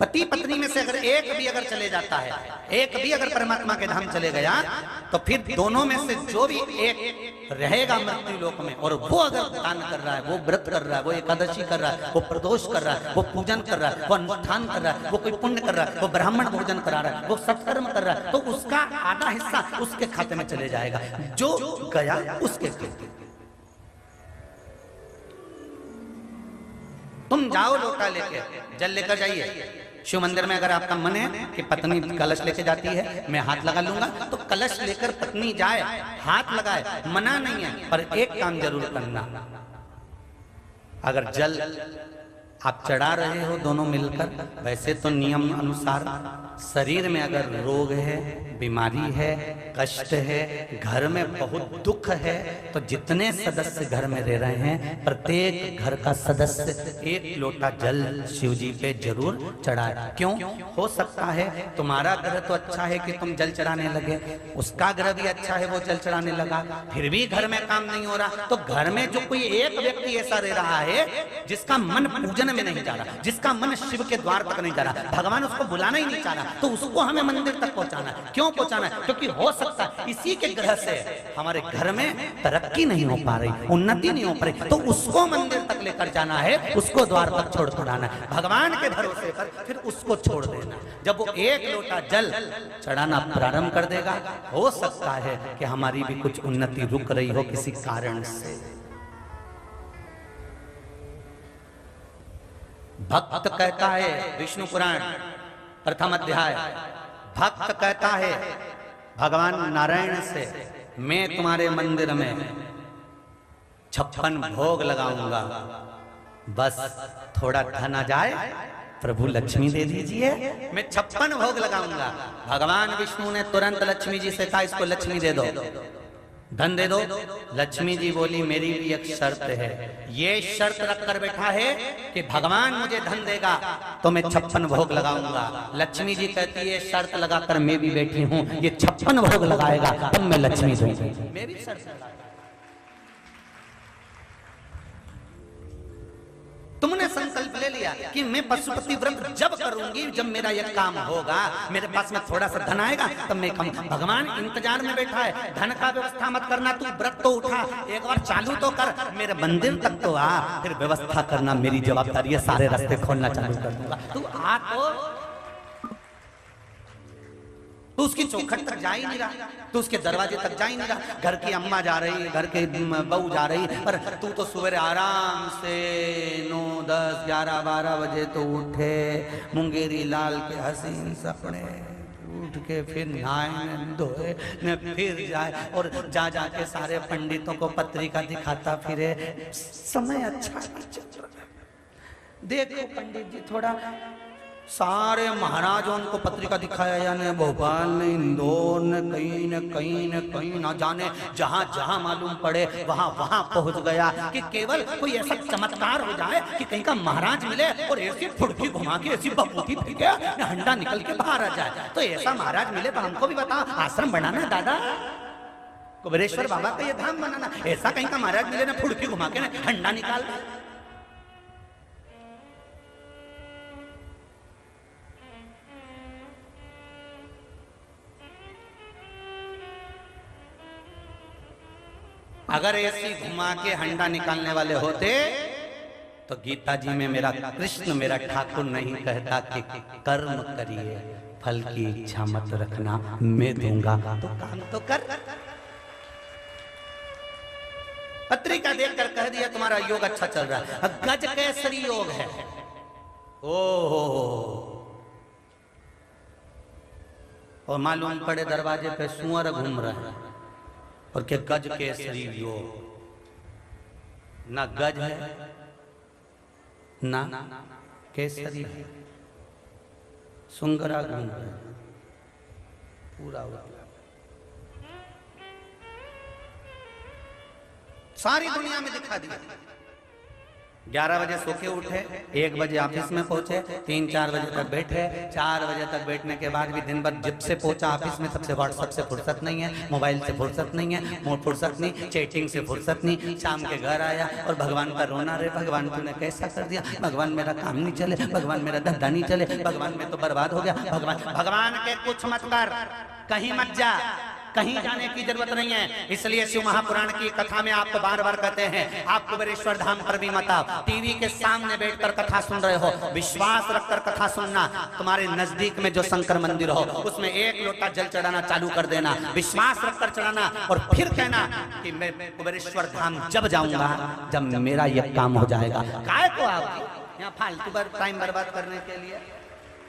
पति पत्नी में से अगर एक भी अगर चले जाता है, एक भी अगर परमात्मा के धाम चले गया, तो फिर दोनों में से जो भी एक रहेगा मृत्यु लोक में, और वो अगर दान कर रहा है, वो व्रत कर रहा है, वो एकादशी कर रहा है, वो प्रदोष कर रहा है, वो पूजन कर रहा है, वो अनुष्ठान कर रहा है, वो कोई पुण्य कर रहा है, वो ब्राह्मण भोजन करा रहा है, वो सत्कर्म कर रहा है, तो उसका आधा हिस्सा उसके खाते में चले जाएगा, जो गया उसके खाते। तुम जाओ लोटा लेके, जल लेकर जाइए। शिव मंदिर में अगर आपका मन है कि पत्नी कलश लेके जाती है, मैं हाथ लगा लूंगा, तो कलश लेकर पत्नी जाए, हाथ लगाए, मना नहीं है, पर एक काम जरूर करना। अगर जल आप चढ़ा रहे हो दोनों मिलकर, वैसे तो नियम अनुसार शरीर में अगर रोग है, बीमारी है, कष्ट है, घर में बहुत दुख है, तो जितने सदस्य घर में रह रहे हैं, प्रत्येक घर का सदस्य एक लोटा जल शिव जी पे जरूर चढ़ाए। क्यों? हो सकता है तुम्हारा ग्रह तो अच्छा है कि तुम जल चढ़ाने लगे, उसका ग्रह भी अच्छा है, वो जल चढ़ाने लगा, फिर भी घर में काम नहीं हो रहा, तो घर में जो कोई एक व्यक्ति ऐसा रह रहा है जिसका मन पूजन में नहीं जा रहा, जिसका मन शिव के द्वार तक नहीं जा रहा, भगवान उसको बुलाना ही नहीं चाह रहा, तो उसको हमें मंदिर तक पहुंचाना है। क्यों पहुंचाना है? क्योंकि हो सकता है इसी के ग्रह से हमारे घर में तरक्की नहीं हो पा रही, उन्नति नहीं हो पा रही, तो उसको मंदिर तक लेकर जाना है, उसको द्वार तक छोड़ कर आना है, भगवान के भरोसे पर फिर उसको छोड़ देना। जब वो एक लोटा जल चढ़ाना प्रारंभ कर देगा, हो सकता है कि हमारी भी कुछ उन्नति रुक रही हो किसी कारण से। भक्त कहता है, विष्णु पुराण प्रथम अध्याय, भक्त कहता है भगवान नारायण से, मैं तुम्हारे मंदिर में 56 भोग लगाऊंगा, बस थोड़ा धन आ जाए, प्रभु लक्ष्मी दे दीजिए, मैं 56 भोग लगाऊंगा। भगवान विष्णु ने तुरंत लक्ष्मी जी से कहा, इसको लक्ष्मी दे दो, धन दे दो। लक्ष्मी जी बोली, मेरी भी एक शर्त है, ये शर्त रखकर बैठा है कि भगवान मुझे धन देगा तो मैं 56 भोग लगाऊंगा। लक्ष्मी जी कहती है, शर्त लगाकर मैं भी बैठी हूं, ये 56 भोग लगाएगा तब मैं लक्ष्मी दूंगी। मैं भी शर्त लगा, तुमने संकल्प ले लिया कि मैं पशुपति व्रत जब करूंगी, जब मेरा यह काम होगा, मेरे पास में थोड़ा सा धन आएगा तब मैं कम। भगवान इंतजार में बैठा है, धन का व्यवस्था मत करना, तू व्रत तो उठा, एक बार चालू तो कर, मेरे मंदिर तक तो आ, फिर व्यवस्था करना मेरी जवाबदारी है, सारे रास्ते खोलना चालू कर दूंगा, तू आ तो उसकी चौखट तक जा ही नहीं रहा, तो उसके दरवाजे तक जा ही नहीं रहा। घर की अम्मा जा रही है, घर के बहू जा रही, पर तू तो सुबह आराम से 9, 10, 11, 12 बजे तो उठे, मुंगेरी लाल के हसीन सपने, उठ के फिर नहाए धोए न फिर जाए और जा जाके सारे पंडितों को पत्रिका दिखाता फिरे। समय अच्छा चल रहा है, देखो पंडित जी थोड़ा, सारे महाराजों को पत्रिका दिखाया, यानी भोपाल ने, इंदौर ने, कहीं न कहीं ना जाने जहां जहां मालूम पड़े वहां वहां पहुंच गया, कि केवल कोई ऐसा चमत्कार हो जाए कि कहीं का महाराज मिले और ऐसी फुड़की घुमा के ऐसी बबूती फेंके, हंडा निकल के बाहर आ जाए। तो ऐसा महाराज मिले तो हमको भी बताओ, आश्रम बनाना है दादा, कुबेरेश्वर बाबा का ये धाम बनाना, ऐसा कहीं का महाराज मिले ना फुड़की घुमा के ना हंडा निकाल। अगर ऐसी घुमा के हंडा निकालने वाले होते तो गीता जी में मेरा कृष्ण, मेरा ठाकुर नहीं कहता कि कर्म करिए, फल की इच्छा मत रखना, मैं दूंगा, तो काम तो कर। पत्रिका देखकर कह दिया तुम्हारा योग अच्छा चल रहा है, गज केसरी योग है, ओहो, और मालूम पड़े दरवाजे पे सुअर घूम रहा है, और क्या गज केसरी योग, ना गज है ना केसरी है, सुंगरा घूम रहा है पूरा, सारी दुनिया में दिखा दिया। 11 बजे सो के उठे, 1 बजे ऑफिस में पहुंचे, 3-4 बजे तक बैठे। 4 बजे तक बैठने के बाद भी दिन भर जब से पहुंचा ऑफिस में तब से व्हाट्सएप से फुर्सत नहीं है, मोबाइल से फुर्सत नहीं है, फुर्सत नहीं, चैटिंग से फुर्सत नहीं। शाम के घर आया और भगवान का रोना रे, भगवान तूने कैसा कर दिया, भगवान मेरा काम नहीं चले, भगवान मेरा धंधा नहीं चले, भगवान मैं तो बर्बाद हो गया। भगवान के कुछ मत कर, कहीं मत जा, कहीं जाने की जरूरत नहीं है। इसलिए शिव महापुराण की कथा में आपको बार बार कहते हैं, आप कुबेरेश्वर धाम पर भी मत आओ। टीवी के सामने बैठकर कथा सुन रहे हो, विश्वास रखकर कथा सुनना। तुम्हारे नजदीक में जो शंकर मंदिर हो उसमें 1 लोटा जल चढ़ाना चालू कर देना, विश्वास रखकर चढ़ाना, और फिर कहना कि मैं कुबेरेश्वर धाम जब जाऊंगा जब मेरा यह काम हो जाएगा। काय को आप यहाँ फालतू टाइम बर्बाद करने के लिए?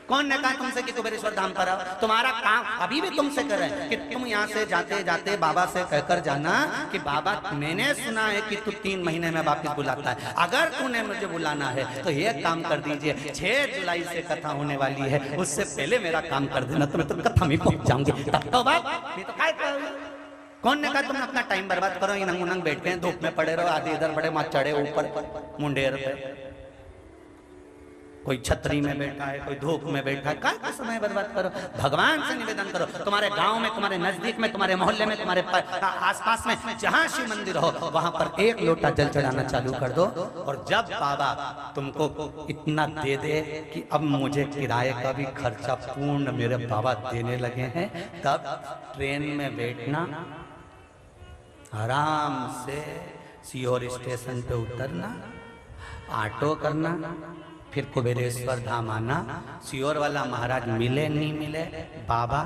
कौन ने कहा तुमसे कि कुबेरेश्वर धाम पर आओ? तुम्हारा काम अभी भी तुमसे कर रहे हैं कि तुम यहाँ से जाते जाते बाबा से कहकर जाना कि बाबा मैंने सुना है कि तू 3 महीने में वापस बुलाता है, अगर तूने मुझे बुलाना है तो ये काम कर दीजिए, 6 जुलाई से कथा होने वाली है, उससे पहले मेरा काम कर देना, तो मैं तो कथा में पहुंच जाऊंगी। तब तो बात तो काय कौन ने कहा तुम अपना टाइम बर्बाद करो? इनंग उनंग बैठते हैं, धूप में पड़े रहो, आधे इधर बड़े मत चढ़े ऊपर मुंडेर पे, कोई छतरी में बैठा है, कोई धूप में बैठा है, क्या समय बर्बाद करो? भगवान से निवेदन करो, तुम्हारे गांव में, तुम्हारे नजदीक में, तुम्हारे मोहल्ले में, तुम्हारे आसपास में जहां शिव मंदिर हो वहां पर 1 लोटा जल चढ़ाना चालू कर दो। और जब बाबा तुमको इतना दे दे कि अब मुझे किराए का भी खर्चा पूर्ण मेरे बाबा देने लगे हैं, तब ट्रेन में बैठना, आराम से सीहोर स्टेशन पे उतरना, ऑटो करना, फिर कुबेरेश्वर धाम आना। सीहोर वाला महाराज मिले नहीं मिले, बाबा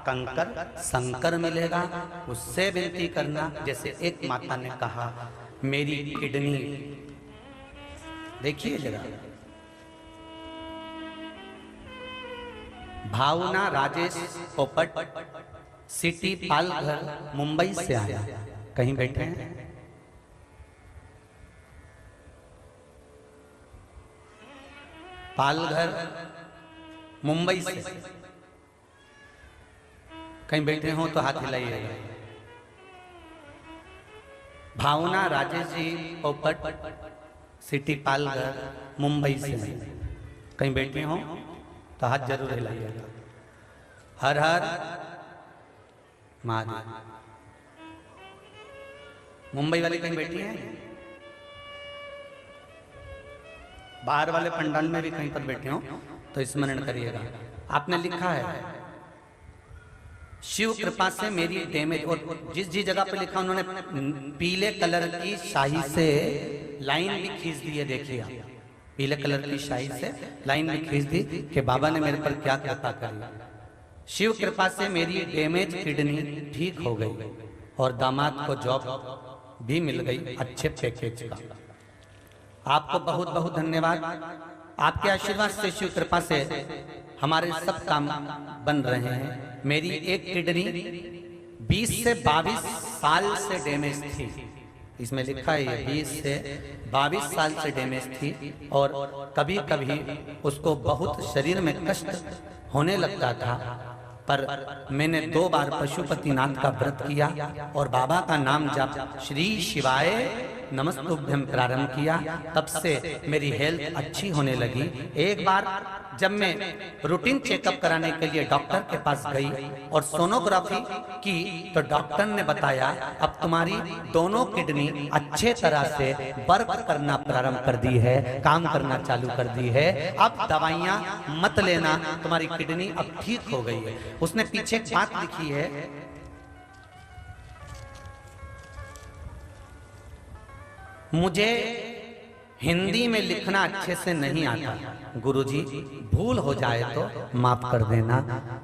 कंकर शंकर मिलेगा, उससे विनती करना। जैसे एक माता ने कहा मेरी किडनी, देखिए जरा, भावना राजेश पोपट, सिटी पालघर, मुंबई से आया, कहीं बैठे हैं, पालघर मुंबई से कहीं बैठे हो तो हाथ हिलाइएगा। भावना राजेश जी पोपट, सिटी पालघर, मुंबई से कहीं बैठे हो तो हाथ जरूर हिलाइएगा। हर हर महादेव। मुंबई वाले कहीं बैठी हैं? बाहर वाले पंडाल में भी कहीं पर बैठे हो तो स्मरण करिएगा। आपने लिखा है शिव कृपा से मेरी डैमेज, और जिस जगह पे लिखा उन्होंने पीले कलर की शाही से लाइन भी खींच दी है, देखिए पीले कलर की शाही से लाइन भी खींच दी कि बाबा ने मेरे पर क्या कृपा करी। शिव कृपा से मेरी डैमेज किडनी ठीक हो गई और दामाद को जॉब भी मिल गई अच्छे पैकेज का। आपको बहुत बहुत धन्यवाद। आपके आशीर्वाद से, शिव कृपा से हमारे सब काम बन रहे हैं। मेरी एक किडनी 20 से 22 साल से डैमेज थी, इसमें लिखा है 20 से 22 साल से डैमेज थी, और कभी कभी उसको बहुत शरीर में कष्ट होने लगता था, पर मैंने 2 बार पशुपतिनाथ का व्रत किया और बाबा का नाम जप श्री शिवाय नमस्तुभ्यम प्रारंभ किया। तब से मेरी हेल्थ अच्छी होने लगी। एक बार जब मैं रूटीन चेकअप कराने के लिए डॉक्टर के पास गई और सोनोग्राफी की तो डॉक्टर ने बताया अब तुम्हारी दोनों किडनी अच्छे तरह से वर्क करना प्रारंभ कर दी है, काम करना चालू कर दी है, अब दवाइयां मत लेना, तुम्हारी किडनी अब ठीक हो गई है। उसने पीछे एक बात लिखी है, मुझे हिंदी में लिखना अच्छे से नहीं आता, गुरुजी भूल हो जाए तो माफ कर देना,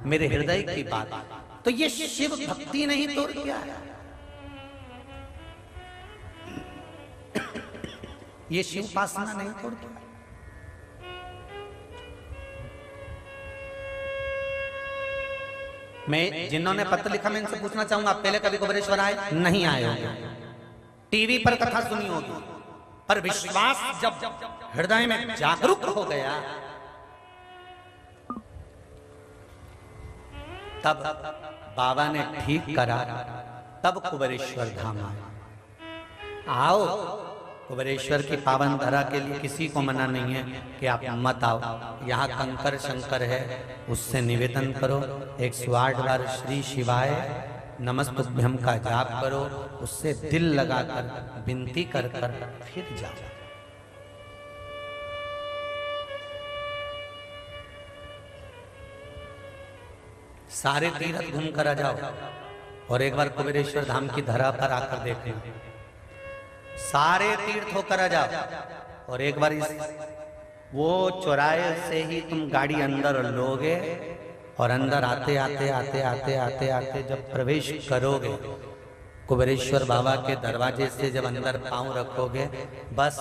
मेरे हृदय की बात। तो ये शिव भक्ति नहीं तो क्या है? ये शिव उपासना नहीं तो क्या? मैं जिन्होंने पत्र लिखा मैं इनसे पूछना चाहूंगा, आप पहले कभी कुबेरेश्वर आए? नहीं आए होंगे, टीवी पर कथा सुनी होगी, पर विश्वास जब हृदय में जागरूक हो गया तब बाबा ने ठीक करा, तब कुबेरेश्वर धाम आए। आओ कुबेरेश्वर की पावन धरा के लिए किसी को मना नहीं है कि आप मत आओ। यहाँ कंकर शंकर है, उससे निवेदन करो, 108 बार श्री शिवाय नमस्तुभ्यम का जाप करो, उससे दिल लगाकर विनती कर कर फिर जाओ। सारे तीर्थ घूम कर आ जाओ और एक बार कुबेरेश्वर धाम की धरा पर आकर देखना। सारे तीर्थ होकर आ जाओ और एक बार वो चौराहे से ही तुम गाड़ी अंदर लोगे और अंदर आते आते आते आते आते आते जब प्रवेश करोगे, कुबेरेश्वर बाबा के दरवाजे से जब अंदर पांव रखोगे, बस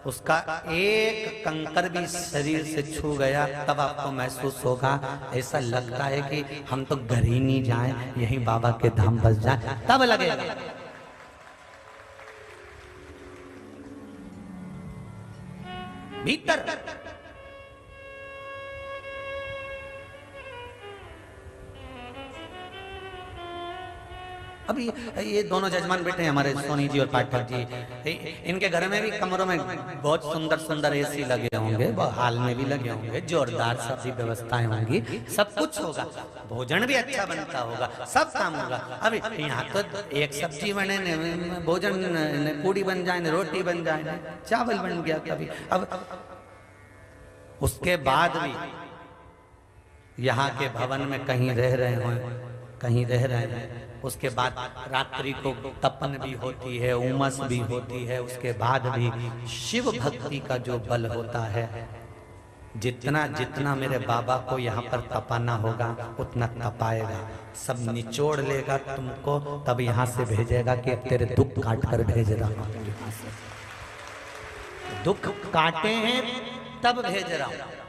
उसका एक कंकर भी शरीर से छू गया तब आपको महसूस होगा, ऐसा लगता है कि हम तो घर ही नहीं जाएं, यहीं बाबा के धाम बस जाएं, तब लगेगा। भीतर अभी ये दोनों जजमान बैठे हैं हमारे सोनी जी और पाठक जी, इनके घर में भी कमरों में बहुत सुंदर सुंदर एसी लगे होंगे, हाल में भी लगे होंगे, जोरदार सब व्यवस्थाएं होंगी, सब कुछ होगा, भोजन भी अच्छा बनता होगा, सब काम होगा। अभी यहाँ तो एक सब्जी बने, भोजन पूड़ी बन जाए, रोटी बन जाए, चावल बन गया कभी। अब उसके बाद भी यहाँ के भवन में कहीं रह रहे हो, कहीं रह रहे हैं, उसके बाद रात्रि को तपन भी होती है, उमस भी होती है, उसके बाद भी शिव भक्ति का जो बल होता है, जितना जितना मेरे बाबा को यहाँ पर तपाना होगा उतना तपाएगा, सब निचोड़ लेगा तुमको, तब यहाँ से भेजेगा कि अब तेरे दुख काट कर भेज रहा हूँ, दुख काटे हैं तब भेज रहा हूँ।